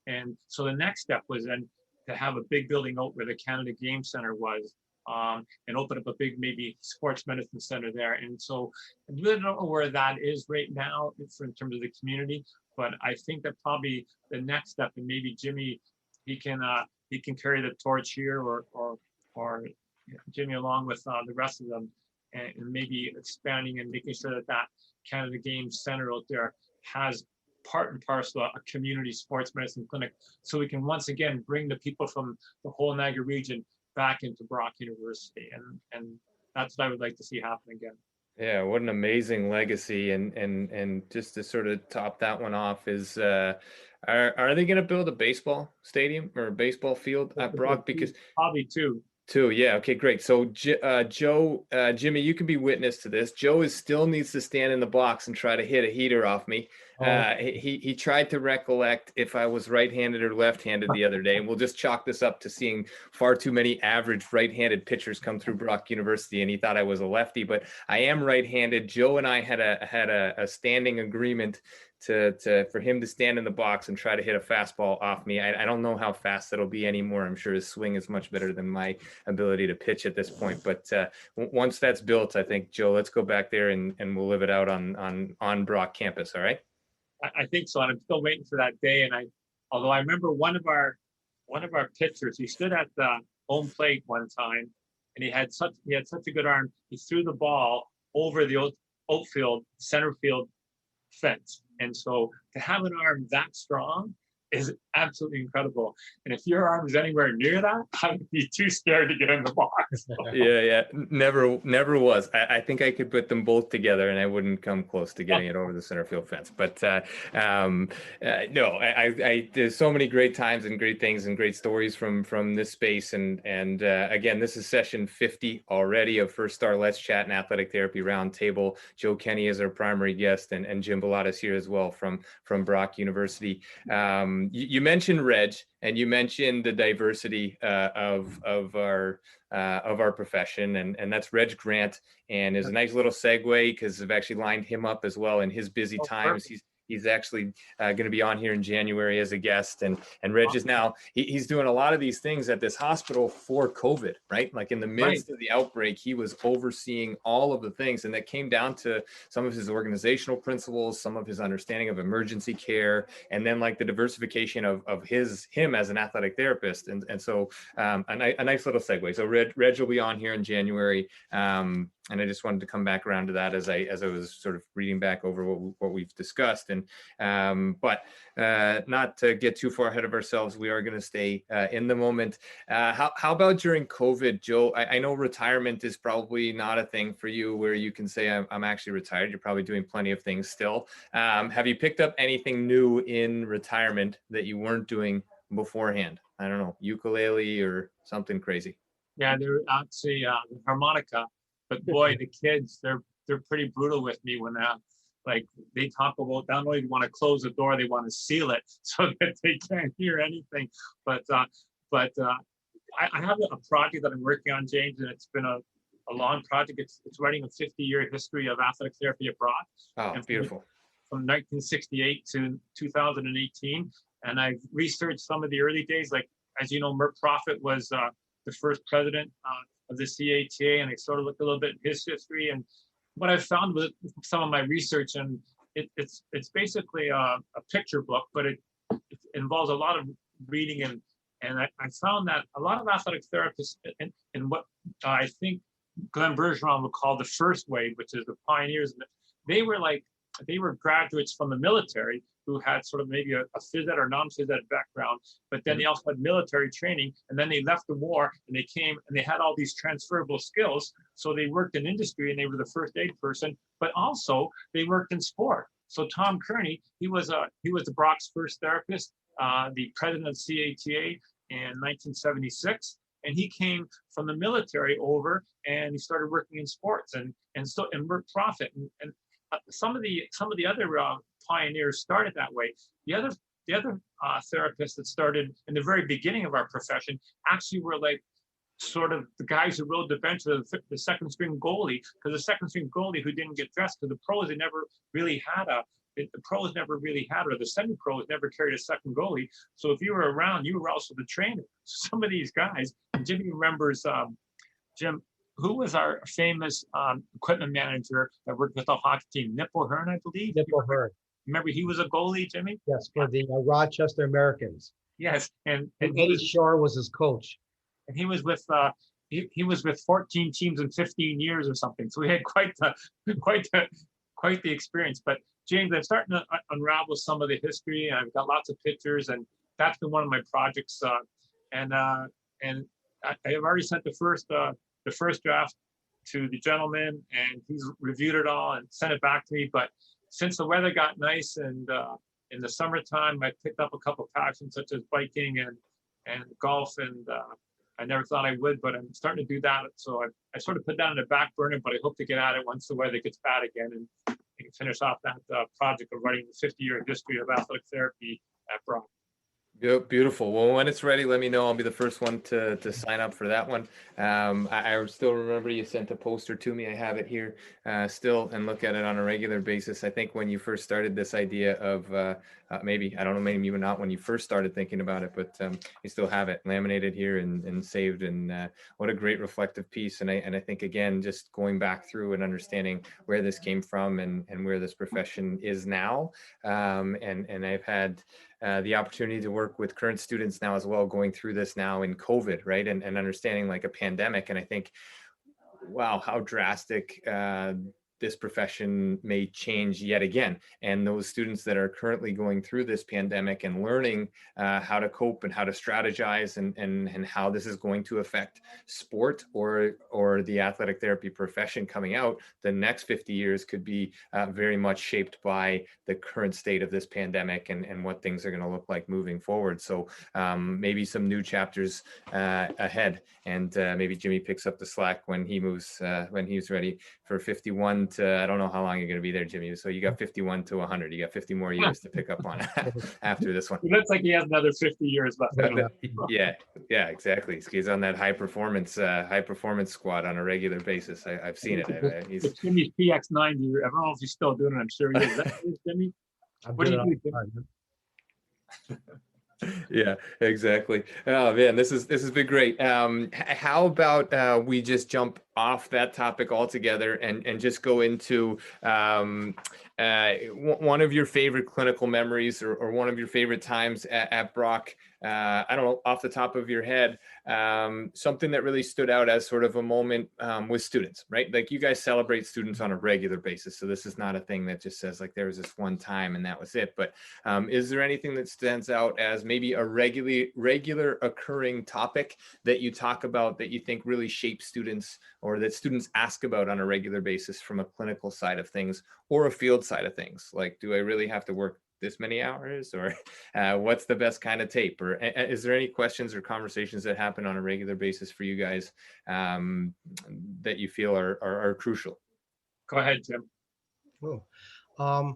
and so the next step was then to have a big building out where the Canada Game Center was, and open up a big maybe sports medicine center there. And so I really don't know where that is right now in terms of the community, but I think that probably the next step, and maybe Jimmy, he can carry the torch here, or Jimmy along with the rest of them, and maybe expanding and making sure that Canada Games Center out there has part and parcel a community sports medicine clinic, so we can once again bring the people from the whole Niagara region back into Brock University, and that's what I would like to see happen again. Yeah, what an amazing legacy, and just to sort of top that one off is are they going to build a baseball stadium or a baseball field at Brock? Because probably two. Yeah. Okay, great. So Joe, Jimmy, you can be witness to this. Joe still needs to stand in the box and try to hit a heater off me. He tried to recollect if I was right-handed or left-handed the other day, and we'll just chalk this up to seeing far too many average right-handed pitchers come through Brock University, and he thought I was a lefty, but I am right-handed. Joe and I had a standing agreement for him to stand in the box and try to hit a fastball off me. I don't know how fast it'll be anymore. I'm sure his swing is much better than my ability to pitch at this point. But once that's built, I think, Joe, let's go back there and we'll live it out on Brock campus. All right. I think so. And I'm still waiting for that day. And although I remember one of our pitchers, he stood at the home plate one time, and he had such a good arm. He threw the ball over the center field fence. And so to have an arm that strong is absolutely incredible. And if your arm is anywhere near that, I would be too scared to get in the box. Yeah. Never was. I think I could put them both together and I wouldn't come close to getting it over the center field fence. But no, there's so many great times and great things and great stories from this space. And again, this is session 50 already of First Star Let's Chat and Athletic Therapy Roundtable. Joe Kenny is our primary guest, and Jim Bellata's here as well from Brock University. You mentioned Reg, and you mentioned the diversity of our profession, and that's Reg Grant, and is a nice little segue because I've actually lined him up as well in his busy times. Perfect. He's actually going to be on here in January as a guest, and Reg is now he's doing a lot of these things at this hospital for COVID, right? Like in the midst of the outbreak, he was overseeing all of the things, and that came down to some of his organizational principles, some of his understanding of emergency care, and then like the diversification of him as an athletic therapist, and so a nice little segue. So Reg will be on here in January. And I just wanted to come back around to that as I was sort of reading back over what we've discussed. And but not to get too far ahead of ourselves, we are going to stay in the moment. How about during COVID, Joe? I know retirement is probably not a thing for you where you can say I'm actually retired. You're probably doing plenty of things still. Have you picked up anything new in retirement that you weren't doing beforehand? I don't know, ukulele or something crazy. Yeah, they're actually harmonica. But boy, the kids, they're pretty brutal with me when like they talk about not only want to close the door, they want to seal it so that they can't hear anything. But I have a project that I'm working on, James, and it's been a long project. It's writing a 50-year history of athletic therapy abroad. Oh, beautiful. From 1968 to 2018. And I've researched some of the early days, like, as you know, Mert Profit was the first president of the CATA, and I sort of looked a little bit at his history. And what I found with some of my research, and it's basically a picture book, but it involves a lot of reading, and I found that a lot of athletic therapists in what I think Glenn Bergeron would call the first wave, which is the pioneers, they were graduates from the military who had sort of maybe a phys ed or non-phys ed background, but then they also had military training, and then they left the war and they came and they had all these transferable skills. So they worked in industry and they were the first aid person, but also they worked in sport. So Tom Kearney, he was the Brock's first therapist, the president of CATA in 1976. And he came from the military over and he started working in sports and Mert Profit and some of the other pioneers started that way. The other therapists that started in the very beginning of our profession actually were like sort of the guys who rode the bench of the second string goalie, because the second string goalie who didn't get dressed, because the pros they never really had or the semi-pros never carried a second goalie. So if you were around, you were also the trainer. Some of these guys, and Jimmy remembers Jim. Who was our famous equipment manager that worked with the hockey team? Nipple Hearn, I believe. Nipple Hearn. Remember, he was a goalie, Jimmy? Yes, for the Rochester Americans. Yes, and Eddie Shore was his coach. And he was with he was with 14 teams in 15 years or something. So he had quite the experience. But James, I'm starting to unravel some of the history. I've got lots of pictures, and that's been one of my projects. And I have already sent the first draft to the gentleman, and he's reviewed it all and sent it back to me. But since the weather got nice and in the summertime, I picked up a couple of passions such as biking and golf, and I never thought I would, but I'm starting to do that. So I sort of put that on the back burner, but I hope to get at it once the weather gets bad again and finish off that project of writing the 50-year history of athletic therapy at Brock. Beautiful. Well, when it's ready, let me know. I'll be the first one to sign up for that one. I still remember you sent a poster to me. I have it here still and look at it on a regular basis. I think when you first started this idea of maybe, I don't know, maybe even not when you first started thinking about it, but you still have it laminated here and saved. And what a great reflective piece. And I think, again, just going back through and understanding where this came from and where this profession is now. And I've had the opportunity to work with current students now as well, going through this now in COVID, right? And understanding like a pandemic. And I think, wow, how drastic this profession may change yet again. And those students that are currently going through this pandemic and learning how to cope and how to strategize and how this is going to affect sport or the athletic therapy profession coming out, the next 50 years could be very much shaped by the current state of this pandemic and what things are going to look like moving forward. So maybe some new chapters ahead, and maybe Jimmy picks up the slack when he moves, when he's ready for 51 to, I don't know how long you're going to be there, Jimmy. So you got 51 to 100. You got 50 more years to pick up on after this one. It looks like he has another 50 years left. Yeah, exactly. He's on that high performance squad on a regular basis. I've seen it. It's Jimmy's PX90. I don't know if he's still doing it. I'm sure he is. Is that Jimmy? What do you do? Yeah, exactly. Oh man, this has been great. How about we just jump off that topic altogether and just go into one of your favorite clinical memories or one of your favorite times at Brock. I don't know, off the top of your head, something that really stood out as sort of a moment with students, right? Like you guys celebrate students on a regular basis. So this is not a thing that just says like there was this one time and that was it. But is there anything that stands out as maybe a regular occurring topic that you talk about that you think really shapes students or that students ask about on a regular basis from a clinical side of things or a field side of things? Like, do I really have to work this many hours, or what's the best kind of tape? Or is there any questions or conversations that happen on a regular basis for you guys that you feel are crucial? Go ahead, Tim. Oh.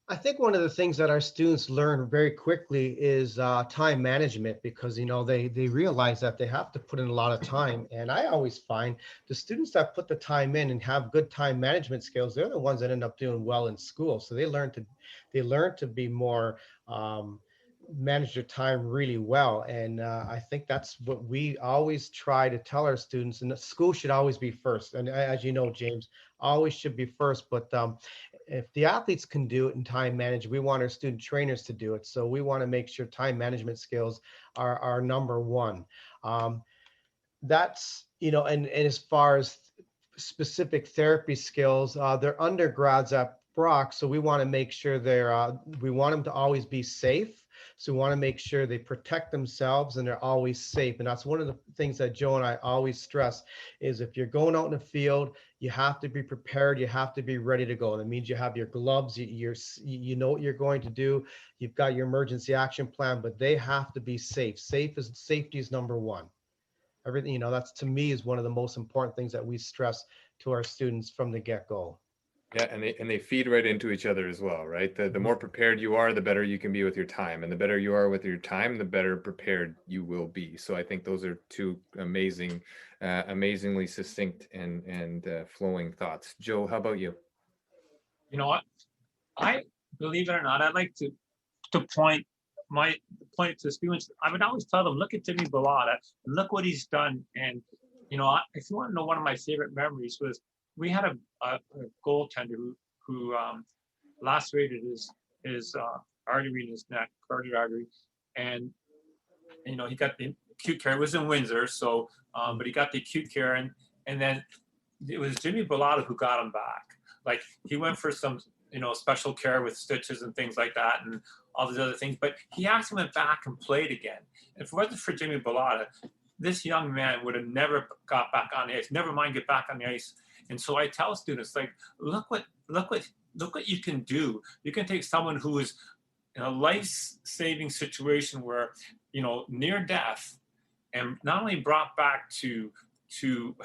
I think one of the things that our students learn very quickly is time management, because they realize that they have to put in a lot of time. And I always find the students that put the time in and have good time management skills, they're the ones that end up doing well in school. So they learn to be more manage their time really well. And I think that's what we always try to tell our students. And school should always be first. And as you know, James, always should be first. But if the athletes can do it in time management, we want our student trainers to do it. So we want to make sure time management skills are number one. That's, and as far as specific therapy skills, they're undergrads at Brock. So we want to make sure we want them to always be safe. So we want to make sure they protect themselves and they're always safe. And that's one of the things that Joe and I always stress is if you're going out in the field, you have to be prepared. You have to be ready to go. That means you have your gloves, you know what you're going to do. You've got your emergency action plan, but they have to be safe. Safety is number one. Everything, that's to me is one of the most important things that we stress to our students from the get-go. Yeah, and they feed right into each other as well, right? The more prepared you are, the better you can be with your time, and the better you are with your time, the better prepared you will be. So I think those are two amazingly succinct and flowing thoughts. Joe, how about you? You know what? I believe it or not, I'd like to point to students. I would always tell them, look at Jimmy Bellotta and look what he's done. And if you want to know, one of my favorite memories was we had a goaltender who lacerated his artery in his neck, carotid artery, and he got the acute care. It was in Windsor, so but he got the acute care, and then it was Jimmy Bellotta who got him back. Like he went for some special care with stitches and things like that, and all these other things. But he actually went back and played again. If it wasn't for Jimmy Bellotta, this young man would have never got back on the ice. Never mind get back on the ice. And so I tell students, like, look what you can do. You can take someone who is in a life-saving situation where, near death, and not only brought back to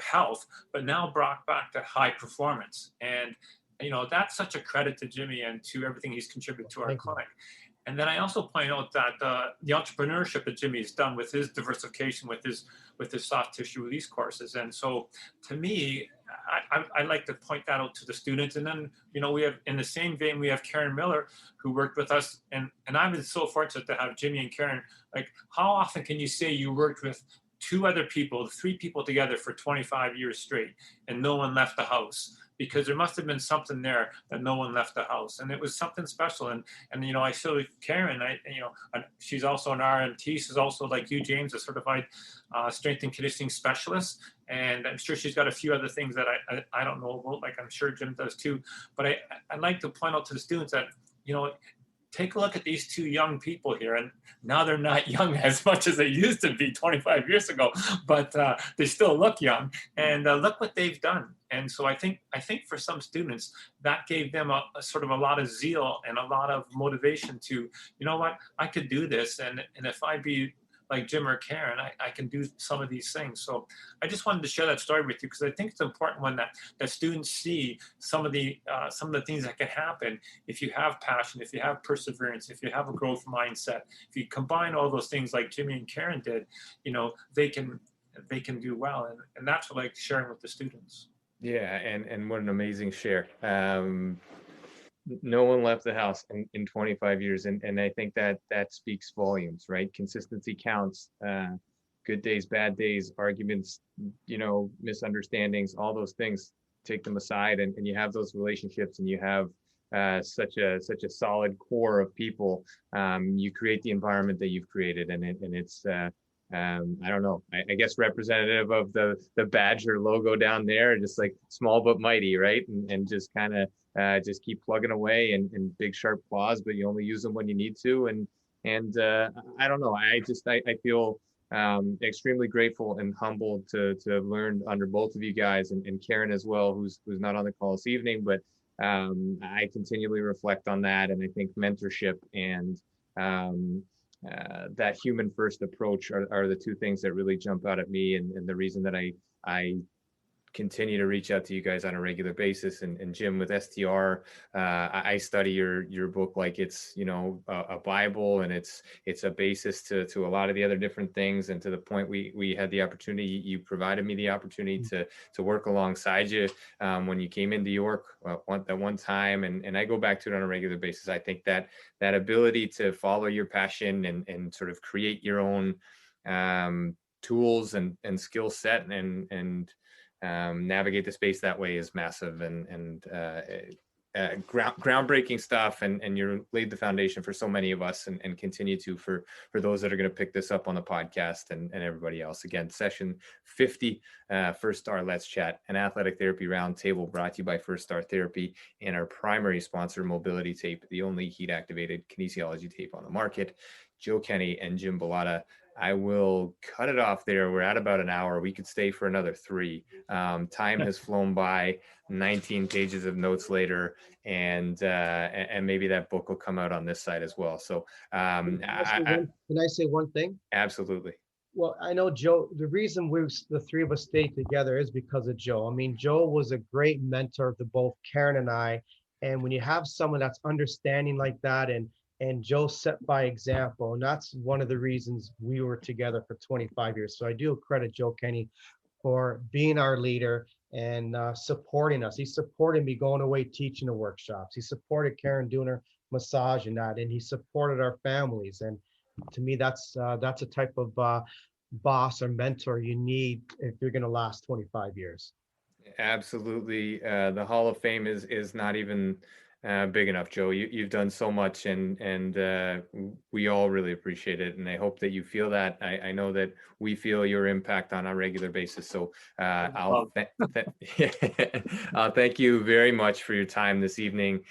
health, but now brought back to high performance. And, that's such a credit to Jimmy and to everything he's contributed to our clinic. And then I also point out that the entrepreneurship that Jimmy's done with his diversification, with his soft tissue release courses. And so to me, I like to point that out to the students. And then, we have, in the same vein, we have Karen Miller, who worked with us. And I've been so fortunate to have Jimmy and Karen. Like, how often can you say you worked with three people together for 25 years straight and no one left the house? because there must have been something there that no one left the house, and it was something special. And I showed Karen. She's also an RMT. She's also, like you, James, a certified strength and conditioning specialist. And I'm sure she's got a few other things that I don't know about, like I'm sure Jim does too. But I'd like to point out to the students that, take a look at these two young people here. And now they're not young as much as they used to be 25 years ago, but they still look young. And look what they've done. And so I think for some students, that gave them a sort of a lot of zeal and a lot of motivation to, I could do this. And if I be like Jim or Karen, I can do some of these things. So I just wanted to share that story with you, because I think it's an important one that students see some of the things that can happen if you have passion, if you have perseverance, if you have a growth mindset. If you combine all those things like Jimmy and Karen did, they can do well. And that's what I like sharing with the students. Yeah, and what an amazing share. No one left the house in 25 years. And I think that speaks volumes, right? Consistency counts. Good days, bad days, arguments, misunderstandings, all those things, take them aside, and you have those relationships, and you have such a solid core of people. You create the environment that you've created, and it's I don't know, I guess representative of the Badger logo down there, just like small but mighty, right? And just kind of just keep plugging away, and big sharp claws, but you only use them when you need to. And I don't know, I feel extremely grateful and humbled to have learned under both of you guys, and Karen as well, who's not on the call this evening. But I continually reflect on that, and I think mentorship and that human first approach are the two things that really jump out at me, and the reason that I continue to reach out to you guys on a regular basis. And Jim, with STR, I study your book like it's a Bible, and it's a basis to a lot of the other different things. And to the point we had the opportunity, you provided me the opportunity to work alongside you when you came into York that one time, and I go back to it on a regular basis. I think that ability to follow your passion and sort of create your own tools and skill set and navigate the space that way is massive, and groundbreaking stuff, and you laid the foundation for so many of us, and continue to for those that are going to pick this up on the podcast, and everybody else. Again, session 50, First Star Let's Chat, an athletic therapy roundtable brought to you by First Star Therapy and our primary sponsor, Mobility Tape, the only heat activated kinesiology tape on the market. Joe Kenny and Jim Bellata. I will cut it off there. We're at about an hour. We could stay for another 3. Time has flown by. 19 pages of notes later, and maybe that book will come out on this side as well. So can I say one thing? Absolutely. Well, I know Joe, the reason the three of us stayed together is because of Joe. I mean, Joe was a great mentor to both Karen and I. And when you have someone that's understanding like that, and Joe set by example, and that's one of the reasons we were together for 25 years. So I do credit Joe Kenny for being our leader and supporting us. He supported me going away teaching the workshops. He supported Karen doing her massage and that, and he supported our families. And to me, that's a type of boss or mentor you need if you're going to last 25 years. Absolutely. The Hall of Fame is not even big enough, Joe. You've done so much, and we all really appreciate it, and I hope that you feel that. I know that we feel your impact on a regular basis. So I'll thank you very much for your time this evening,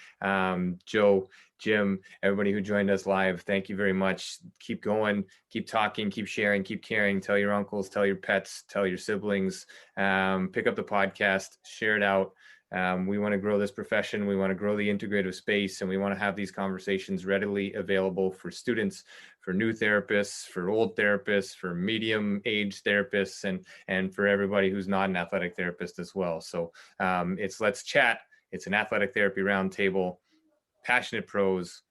Joe, Jim, everybody who joined us live. Thank you very much. Keep going, keep talking, keep sharing, keep caring. Tell your uncles, tell your pets, tell your siblings. Pick up the podcast, share it out. We want to grow this profession. We want to grow the integrative space, and we want to have these conversations readily available for students, for new therapists, for old therapists, for medium age therapists, and for everybody who's not an athletic therapist as well. So it's Let's Chat. It's an athletic therapy roundtable, passionate pros,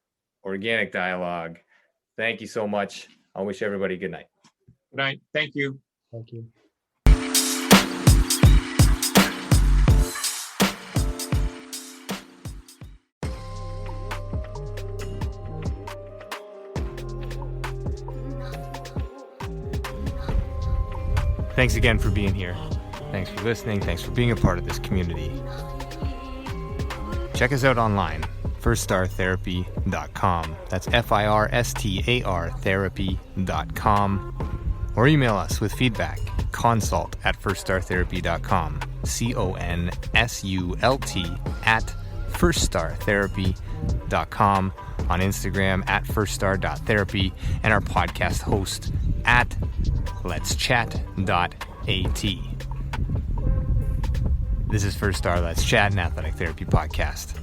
organic dialogue. Thank you so much. I wish everybody good night. Good night. Thank you. Thank you. Thanks again for being here. Thanks for listening. Thanks for being a part of this community. Check us out online, firststartherapy.com. That's FIRSTAR therapy.com. Or email us with feedback, consult@firststartherapy.com, CONSULT@firststartherapy.com, on Instagram @firststar.therapy, and our podcast host @letschat.at. This is First Star Let's Chat, an athletic therapy podcast.